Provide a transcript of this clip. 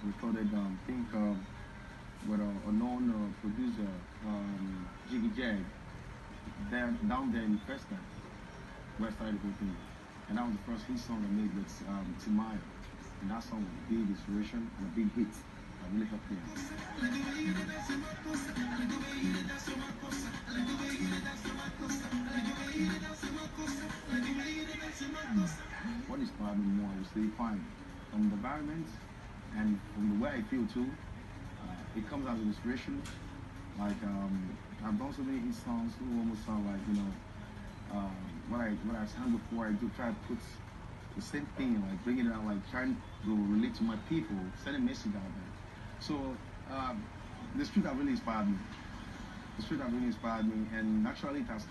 recorded, think, with a known producer, Jiggy Jag, down there in Preston, West Side of Brooklyn. And that was the first hit song I made with Timaya. And that song was a big inspiration and a big hit. That really helped me out. What inspired me more, I would say, fine. From the environment and from the way I feel too, it comes as an inspiration. Like, I've done so many hit songs who almost sound like, what I sang before. I do try to put the same thing, like bring it out, like trying to relate to my people, send a message out there. So the street have really inspired me. The street have really inspired me, and naturally it has